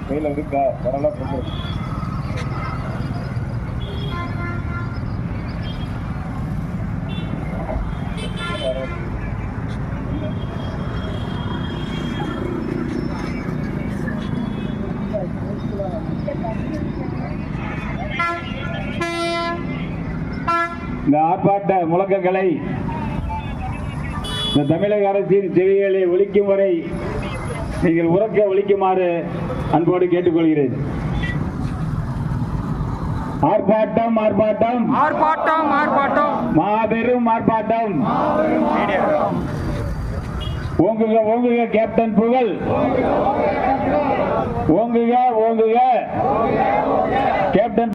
கையில் இருக்கா வரலாம் கொண்டு இந்த ஆர்ப்பாட்ட முழக்கங்களை இந்த தமிழக அரசின் செவிகளை ஒலிக்கும் வரை நீங்கள் உறக்க ஒலிக்குமாறு அன்போடு கேட்டுக்கொள்கிறேன். ஆர்ப்பாட்டம் ஆர்ப்பாட்டம் ஆர்ப்பாட்டம் ஆர்ப்பாட்டம் மாபெரும் ஆர்ப்பாட்டம். ஓங்குக ஓங்குக கேப்டன் புகழ், ஓங்குக ஓங்குக கேப்டன்